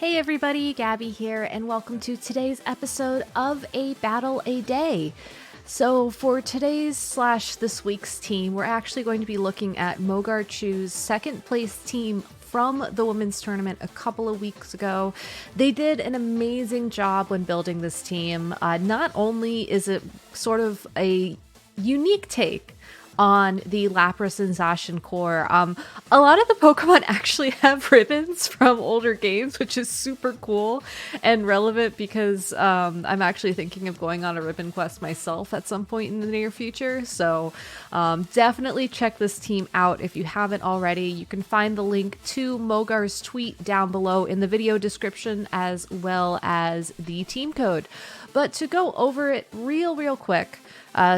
Hey everybody, Gabby here, and welcome to today's episode of A Battle a Day. So for today's / this week's team, we're actually going to be looking at MogarChu's second place team from the women's tournament a couple of weeks ago. They did an amazing job when building this team. Not only is it sort of a unique take on the LAPRAS and ZACIAN core. A lot of the Pokemon actually have ribbons from older games, which is super cool and relevant because I'm actually thinking of going on a ribbon quest myself at some point in the near future. So definitely check this team out if you haven't already. You can find the link to Mogar's tweet down below in the video description, as well as the team code. But to go over it real quick,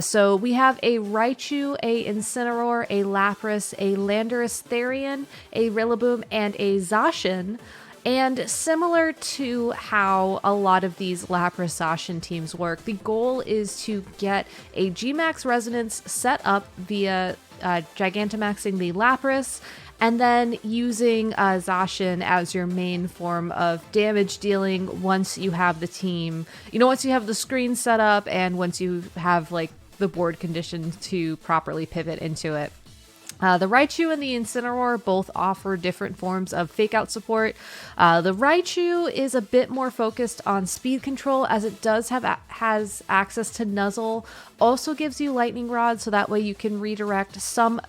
so we have a Raichu, a Incineroar, a Lapras, a Landorus Therian, a Rillaboom, and a Zacian. And similar to how a lot of these Lapras Zacian teams work, the goal is to get a Gmax Resonance set up via Gigantamaxing the Lapras, and then using Zacian as your main form of damage dealing once you have the team, once you have the screen set up and once you have like the board conditions to properly pivot into it. The Raichu and the Incineroar both offer different forms of fake out support. The Raichu is a bit more focused on speed control, as it has access to Nuzzle, also gives you Lightning Rod, so that way you can redirect some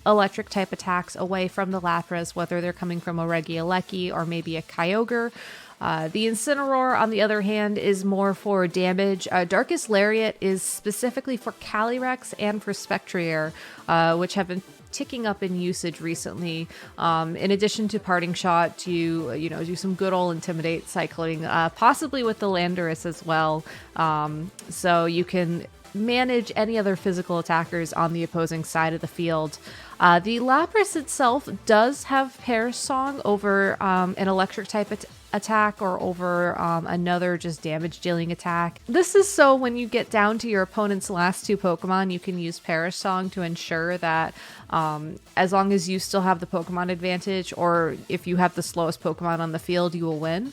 electric type attacks away from the Lapras, whether they're coming from a Regieleki or maybe a Kyogre. The Incineroar, on the other hand, is more for damage. Darkest Lariat is specifically for Calyrex and for Spectrier, which have been ticking up in usage recently. In addition to Parting Shot, to do some good old Intimidate cycling, possibly with the Landorus as well. So you can manage any other physical attackers on the opposing side of the field. The Lapras itself does have Perish Song over an electric type attack or over another just damage dealing attack. This is so when you get down to your opponent's last two Pokemon, you can use Perish Song to ensure that as long as you still have the Pokemon advantage, or if you have the slowest Pokemon on the field, you will win.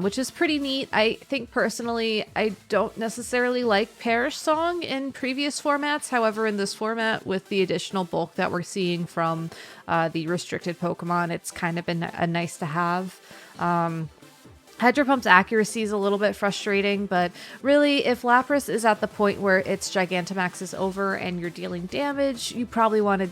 Which is pretty neat. I think personally, I don't necessarily like Perish Song in previous formats. However, in this format, with the additional bulk that we're seeing from the restricted Pokemon, it's kind of been a nice to have. Hydro Pump's accuracy is a little bit frustrating, but really, if Lapras is at the point where its Gigantamax is over and you're dealing damage, you probably want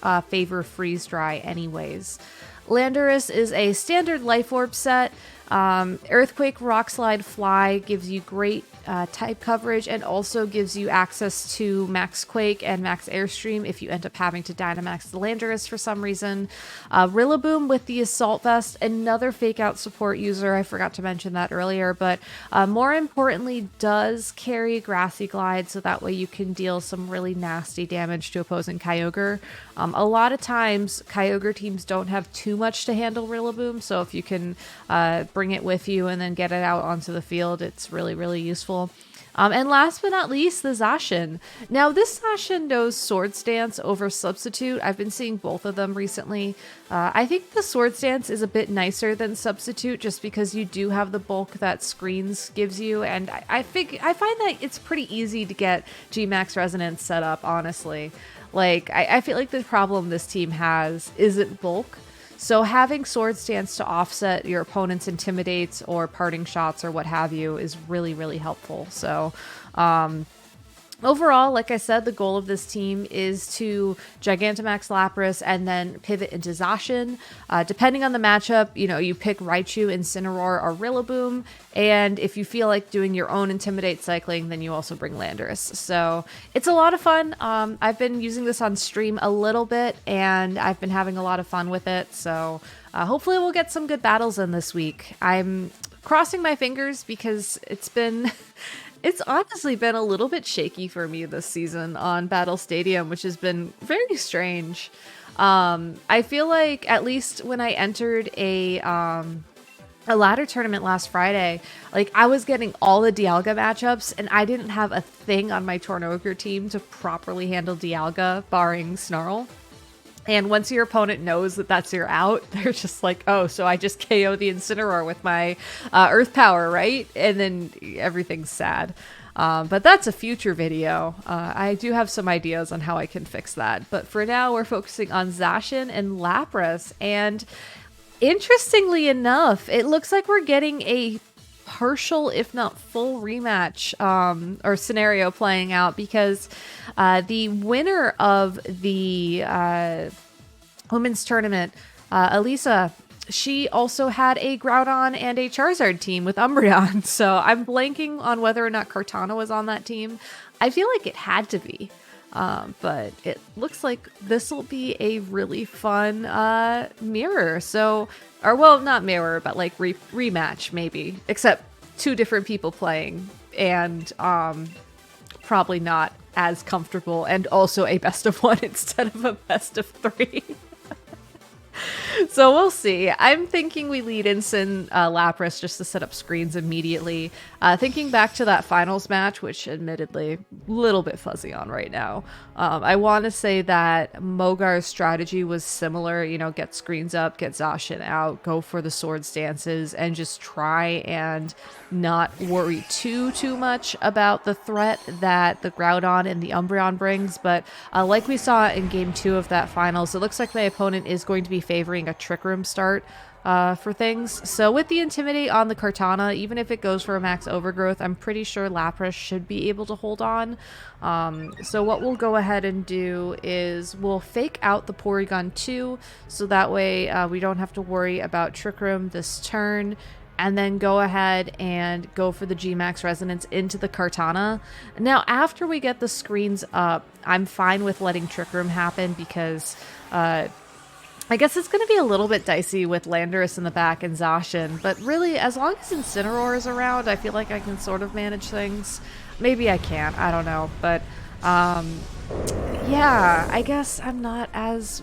to favor Freeze Dry anyways. Landorus is a standard Life Orb set. Earthquake, Rock Slide, Fly gives you great type coverage and also gives you access to Max Quake and Max Airstream if you end up having to Dynamax the Landorus for some reason. Rillaboom with the Assault Vest, another fake out support user. I forgot to mention that earlier, but more importantly, does carry Grassy Glide, so that way you can deal some really nasty damage to opposing Kyogre. A lot of times, Kyogre teams don't have too much to handle Rillaboom, so if you can bring it with you and then get it out onto the field, it's really useful. And last but not least, the Zacian. Now, this Zacian knows Swords Dance over Substitute. I've been seeing both of them recently. I think the Swords Dance is a bit nicer than Substitute just because you do have the bulk that Screens gives you, and I find that it's pretty easy to get Gmax Resonance set up, honestly. Like, I feel like the problem this team has isn't bulk. So having Swords Dance to offset your opponent's Intimidates or Parting Shots or what have you is really helpful. So overall, like I said, the goal of this team is to Gigantamax Lapras and then pivot into Zacian. Depending on the matchup, you pick Raichu, Incineroar, or Rillaboom. And if you feel like doing your own Intimidate cycling, then you also bring Landorus. So it's a lot of fun. I've been using this on stream a little bit, and I've been having a lot of fun with it. So hopefully we'll get some good battles in this week. I'm crossing my fingers because it's honestly been a little bit shaky for me this season on Battle Stadium, which has been very strange. I feel like at least when I entered a ladder tournament last Friday, like I was getting all the Dialga matchups and I didn't have a thing on my Tornogre team to properly handle Dialga, barring Snarl. And once your opponent knows that that's your out, they're just like, oh, so I just KO the Incineroar with my Earth Power, right? And then everything's sad. But that's a future video. I do have some ideas on how I can fix that. But for now, we're focusing on ZACIAN and LAPRAS. And interestingly enough, it looks like we're getting a partial, if not full, rematch or scenario playing out, because the winner of the women's tournament, Elisa, she also had a Groudon and a Charizard team with Umbreon. So I'm blanking on whether or not Kartana was on that team. I feel like it had to be. But it looks like this will be a really fun mirror. So, or well, not mirror, but like rematch maybe, except two different people playing, and probably not as comfortable, and also a best of one instead of a best of three. So we'll see. I'm thinking we lead Incin Lapras just to set up screens immediately. Thinking back to that finals match, which admittedly a little bit fuzzy on right now. I want to say that Mogar's strategy was similar, you know, get screens up, get ZACIAN out, go for the sword stances, and just try and not worry too much about the threat that the Groudon and the Umbreon brings. But like we saw in game 2 of that finals, it looks like my opponent is going to be favoring a Trick Room start for things. So with the Intimidate on the Kartana, even if it goes for a max overgrowth, I'm pretty sure Lapras should be able to hold on. So what we'll go ahead and do is we'll fake out the Porygon 2, so that way we don't have to worry about Trick Room this turn, and then go ahead and go for the G-Max Resonance into the Kartana. Now, after we get the screens up, I'm fine with letting Trick Room happen, because I guess it's going to be a little bit dicey with Landorus in the back and ZACIAN, but really, as long as Incineroar is around, I feel like I can sort of manage things. Maybe I can't, I don't know, but yeah, I guess I'm not as...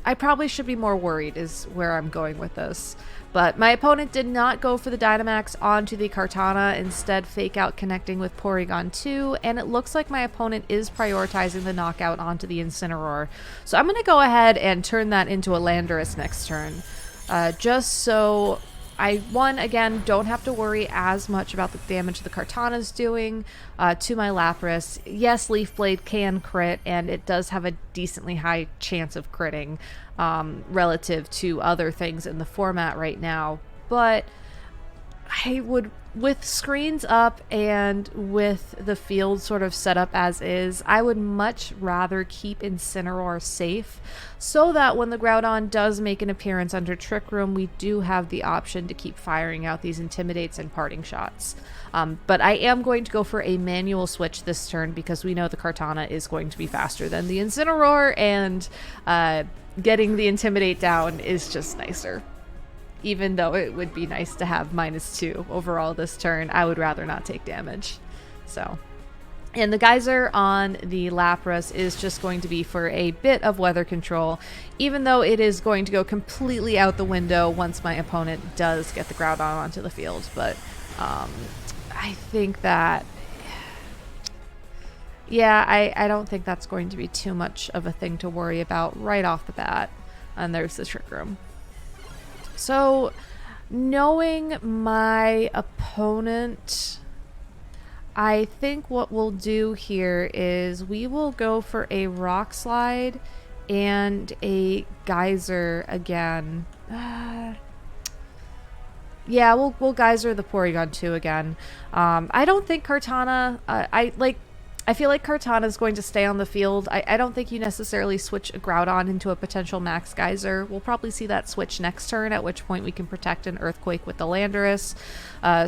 I probably should be more worried is where I'm going with this. But my opponent did not go for the Dynamax onto the Kartana, instead fake out connecting with Porygon 2, and it looks like my opponent is prioritizing the knockout onto the Incineroar. So I'm going to go ahead and turn that into a Landorus next turn, just so I, again, don't have to worry as much about the damage the Kartana's doing to my Lapras. Yes, Leaf Blade can crit, and it does have a decently high chance of critting relative to other things in the format right now. But I would, with screens up and with the field sort of set up as is, I would much rather keep Incineroar safe, so that when the Groudon does make an appearance under Trick Room, we do have the option to keep firing out these Intimidates and Parting Shots. But I am going to go for a manual switch this turn, because we know the Kartana is going to be faster than the Incineroar, and getting the Intimidate down is just nicer. Even though it would be nice to have -2 overall this turn, I would rather not take damage. So, and the Geyser on the Lapras is just going to be for a bit of weather control, even though it is going to go completely out the window once my opponent does get the Groudon onto the field. But I think that, yeah, I don't think that's going to be too much of a thing to worry about right off the bat. And there's the Trick Room. So, knowing my opponent, I think what we'll do here is we will go for a Rock Slide and a Geyser again. Yeah, we'll Geyser the Porygon 2 again. I don't think Kartana... I feel like Kartana is going to stay on the field. I don't think you necessarily switch a Groudon into a potential max Geyser. We'll probably see that switch next turn, at which point we can protect an Earthquake with the Landorus.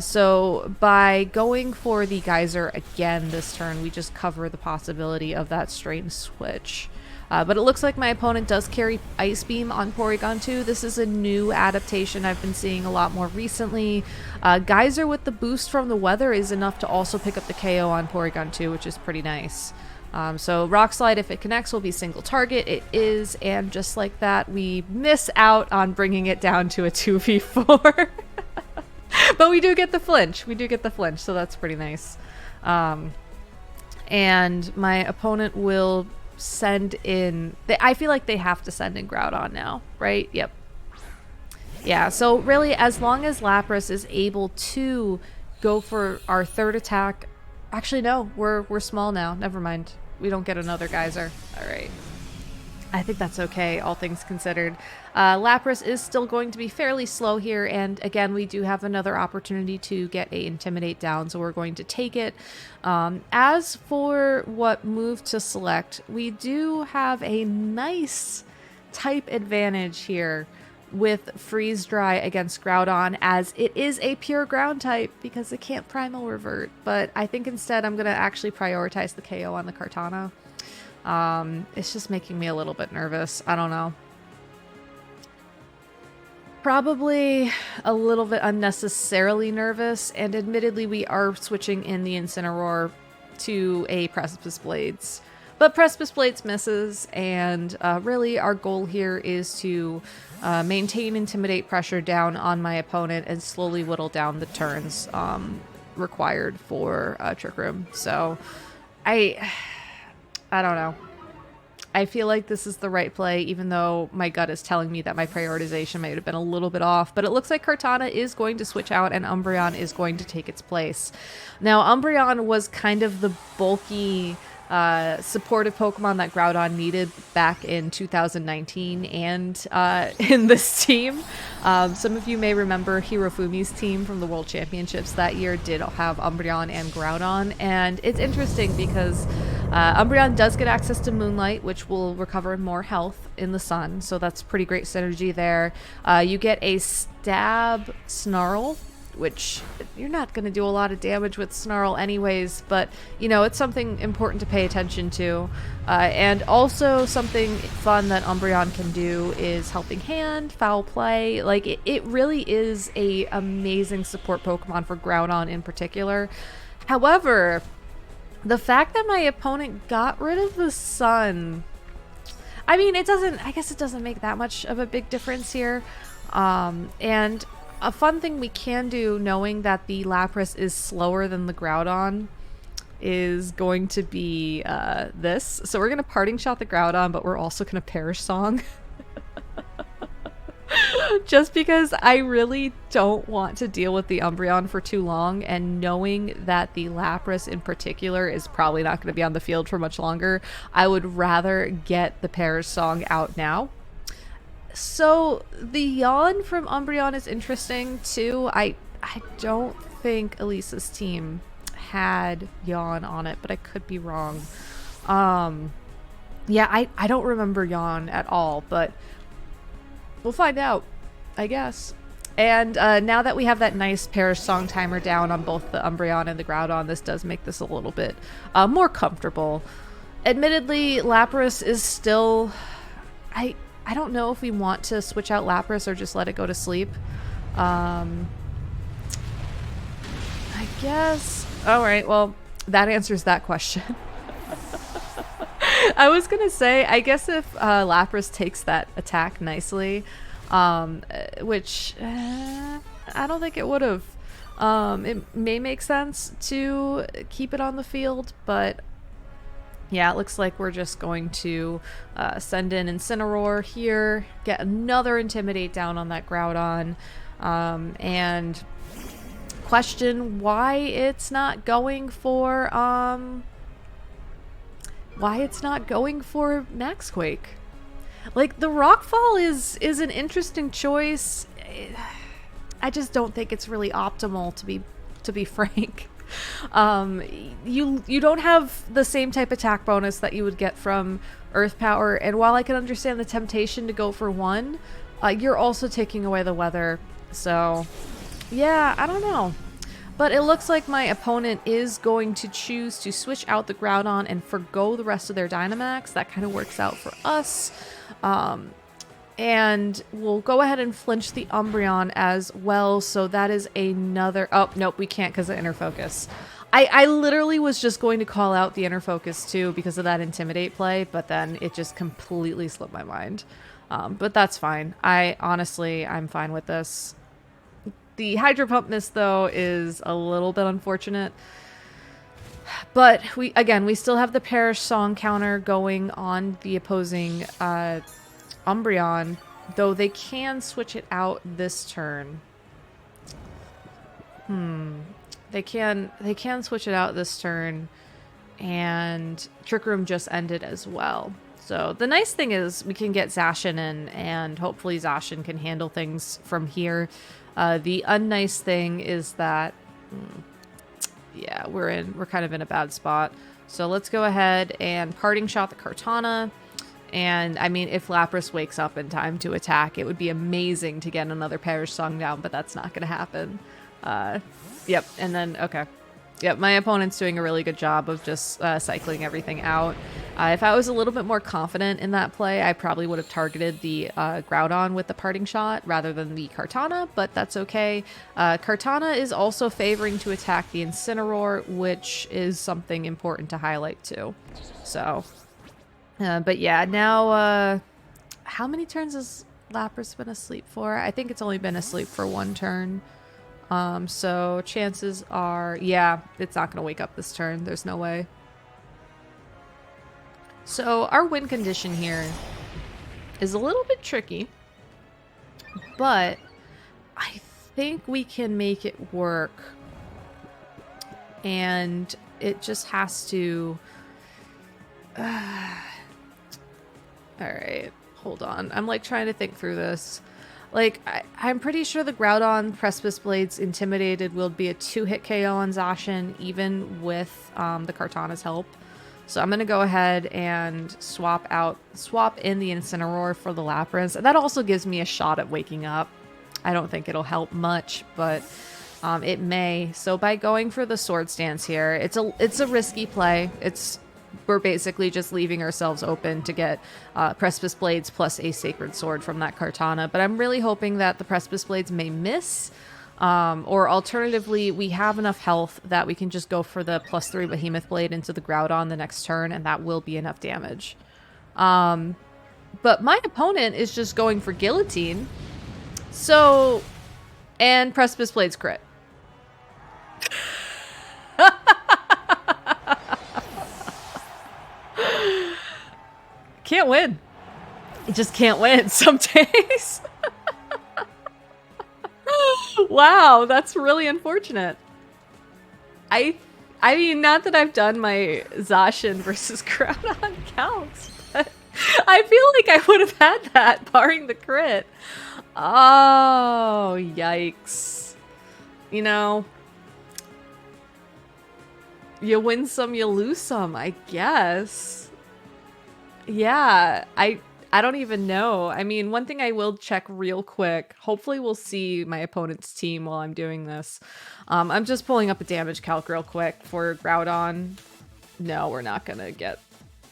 So by going for the Geyser again this turn, we just cover the possibility of that straight switch. But it looks like my opponent does carry Ice Beam on Porygon 2. This is a new adaptation I've been seeing a lot more recently. Geyser with the boost from the weather is enough to also pick up the KO on Porygon 2, which is pretty nice. So Rock Slide, if it connects, will be single target. It is, and just like that, we miss out on bringing it down to a 2v4. But we do get the flinch. We do get the flinch, so that's pretty nice. And my opponent will send in... I feel like they have to send in Groudon now, right? Yep. Yeah, so really, as long as Lapras is able to go for our third attack... Actually, no, we're small now. Never mind. We don't get another geyser. All right. I think that's okay, all things considered. Lapras is still going to be fairly slow here, and again, we do have another opportunity to get a Intimidate down, so we're going to take it. As for what move to select, we do have a nice type advantage here with Freeze Dry against Groudon, as it is a pure ground type because it can't Primal Revert, but I think instead I'm going to actually prioritize the KO on the Kartana. It's just making me a little bit nervous. I don't know. Probably a little bit unnecessarily nervous, and admittedly we are switching in the Incineroar to a Precipice Blades. But Precipice Blades misses, and really our goal here is to maintain Intimidate pressure down on my opponent and slowly whittle down the turns required for Trick Room. So I don't know. I feel like this is the right play, even though my gut is telling me that my prioritization might have been a little bit off. But it looks like Kartana is going to switch out and Umbreon is going to take its place. Now, Umbreon was kind of the bulky supportive Pokemon that Groudon needed back in 2019 and in this team. Some of you may remember Hirofumi's team from the World Championships that year did have Umbreon and Groudon, and it's interesting because Umbreon does get access to Moonlight, which will recover more health in the sun, so that's pretty great synergy there. You get a Stab Snarl, which you're not going to do a lot of damage with Snarl anyways, but, you know, it's something important to pay attention to. And also something fun that Umbreon can do is Helping Hand, Foul Play. Like, it really is a amazing support Pokemon for Groudon in particular. However, the fact that my opponent got rid of the Sun, I mean, I guess it doesn't make that much of a big difference here. And a fun thing we can do, knowing that the Lapras is slower than the Groudon, is going to be this. So we're going to Parting Shot the Groudon, but we're also going to Perish Song. Just because I really don't want to deal with the Umbreon for too long, and knowing that the Lapras in particular is probably not going to be on the field for much longer, I would rather get the Perish Song out now. So the Yawn from Umbreon is interesting too. I don't think Elisa's team had Yawn on it, but I could be wrong. Yeah, I don't remember Yawn at all, but we'll find out, I guess. And now that we have that nice Perish Song timer down on both the Umbreon and the Groudon, this does make this a little bit more comfortable. Admittedly, Lapras is still... I don't know if we want to switch out Lapras or just let it go to sleep. I guess... Alright, well, that answers that question. I was gonna say, I guess if Lapras takes that attack nicely, which I don't think it would have. It may make sense to keep it on the field, but yeah, it looks like we're just going to send in Incineroar here, get another Intimidate down on that Groudon, and question why it's not going for Max Quake. Like, the Rockfall is an interesting choice. I just don't think it's really optimal, to be frank. You don't have the same type of attack bonus that you would get from Earth Power, and while I can understand the temptation to go for one, you're also taking away the weather. So yeah, I don't know. But it looks like my opponent is going to choose to switch out the Groudon and forgo the rest of their Dynamax. That kind of works out for us. And we'll go ahead and flinch the Umbreon as well. So that is another... Oh, nope, we can't because of Inner Focus. I literally was just going to call out the Inner Focus too because of that Intimidate play, but then it just completely slipped my mind. But that's fine. I'm fine with this. The Hydro Pump miss, though, is a little bit unfortunate. But we still have the Perish Song counter going on the opposing Umbreon, though they can switch it out this turn. They can switch it out this turn, and Trick Room just ended as well. So the nice thing is we can get ZACIAN in, and hopefully ZACIAN can handle things from here. The unnice thing is that, yeah, we're kind of in a bad spot. So let's go ahead and Parting Shot the Kartana. And I mean, if LAPRAS wakes up in time to attack, it would be amazing to get another Perish Song down, but that's not going to happen. Yep, and then, okay. Yep, my opponent's doing a really good job of just cycling everything out. If I was a little bit more confident in that play, I probably would have targeted the Groudon with the Parting Shot rather than the Kartana, but that's okay. Kartana is also favoring to attack the Incineroar, which is something important to highlight too. So, but yeah, now, how many turns has LAPRAS been asleep for? I think it's only been asleep for one turn. So chances are, yeah, it's not going to wake up this turn. There's no way. So our win condition here is a little bit tricky, but I think we can make it work. And it just has to... All right, hold on. I'm like trying to think through this. Like, I'm pretty sure the Groudon Precipice Blades Intimidated will be a 2-hit KO on ZACIAN, even with the Kartana's help. So I'm going to go ahead and swap in the Incineroar for the Lapras. And that also gives me a shot at waking up. I don't think it'll help much, but it may. So by going for the Sword Stance here, it's a risky play. We're basically just leaving ourselves open to get Precipice Blades plus a Sacred Sword from that Kartana. But I'm really hoping that the Precipice Blades may miss. Or alternatively, we have enough health that we can just go for the +3 Behemoth Blade into the Groudon the next turn, and that will be enough damage. But my opponent is just going for Guillotine. So, and Precipice Blades crit. Can't win. You just can't win some days. Wow, that's really unfortunate. I mean, not that I've done my ZACIAN versus Groudon counts, but I feel like I would have had that, barring the crit. Oh, yikes. You know, you win some, you lose some, I guess. Yeah, I don't even know. I mean, one thing I will check real quick. Hopefully we'll see my opponent's team while I'm doing this. I'm just pulling up a damage calc real quick for Groudon. No, we're not gonna get...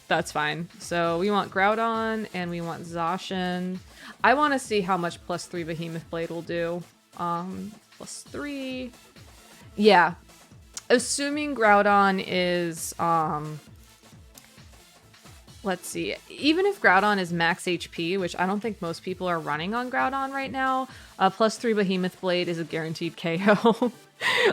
That's fine. So we want Groudon and we want ZACIAN. I want to see how much +3 Behemoth Blade will do. +3... Yeah. Assuming Groudon is... Let's see. Even if Groudon is max HP, which I don't think most people are running on Groudon right now, +3 Behemoth Blade is a guaranteed KO.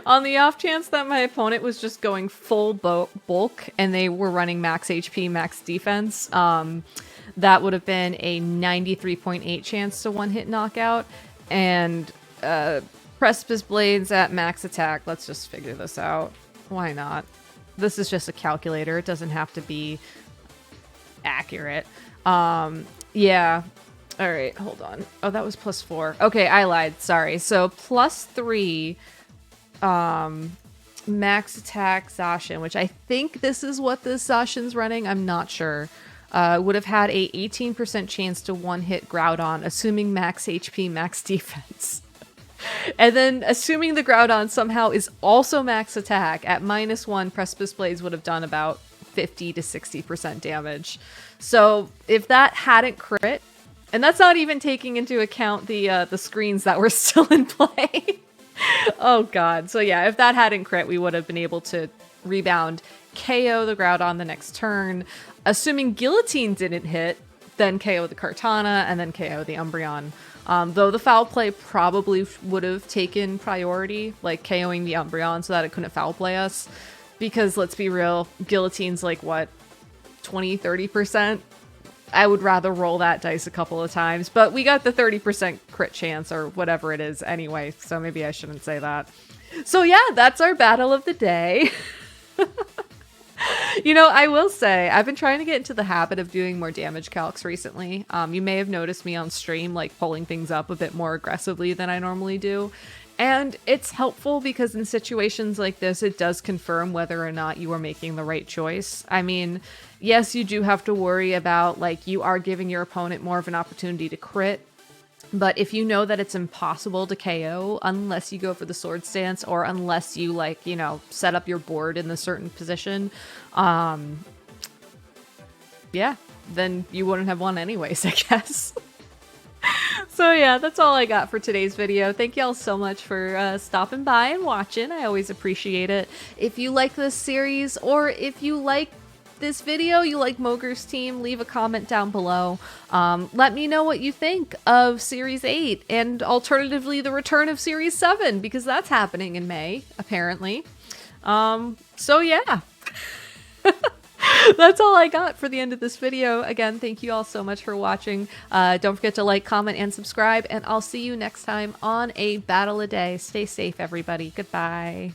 On the off chance that my opponent was just going full bulk and they were running max HP, max defense, that would have been a 93.8 chance to one-hit knockout. And Precipice Blades at max attack. Let's just figure this out. Why not? This is just a calculator. It doesn't have to be accurate. Yeah. All right, hold on. Oh, that was +4. Okay, I lied. Sorry. So +3 max attack ZACIAN, which I think this is what this ZACIAN's running. I'm not sure. Would have had a 18% chance to one-hit Groudon, assuming max HP, max defense. And then assuming the Groudon somehow is also max attack, at -1, Precipice Blades would have done about 50 to 60% damage. So if that hadn't crit, and that's not even taking into account the screens that were still in play. Oh god. So yeah, if that hadn't crit, we would have been able to rebound, KO the Groudon the next turn. Assuming Guillotine didn't hit, then KO the Kartana, and then KO the Umbreon. Though the foul play probably would have taken priority, like KOing the Umbreon so that it couldn't foul play us. Because let's be real, Guillotine's like what, 20-30%? I would rather roll that dice a couple of times, but we got the 30% crit chance or whatever it is anyway, so maybe I shouldn't say that. So yeah, that's our battle of the day. You know, I will say, I've been trying to get into the habit of doing more damage calcs recently. You may have noticed me on stream, like, pulling things up a bit more aggressively than I normally do. And it's helpful because in situations like this, it does confirm whether or not you are making the right choice. I mean, yes, you do have to worry about, like, you are giving your opponent more of an opportunity to crit. But if you know that it's impossible to KO unless you go for the sword stance or unless you, like, you know, set up your board in a certain position, yeah, then you wouldn't have won anyways, I guess. So yeah, that's all I got for today's video. Thank y'all so much for stopping by and watching. I always appreciate it. If you like this series or if you like this video, you like Mogar's team, leave a comment down below. Let me know what you think of Series 8 and alternatively the return of Series 7 because that's happening in May, apparently. So yeah. That's all I got for the end of this video. Again, thank you all so much for watching. Don't forget to like, comment, and subscribe, and I'll see you next time on a battle a day. Stay safe, everybody. Goodbye.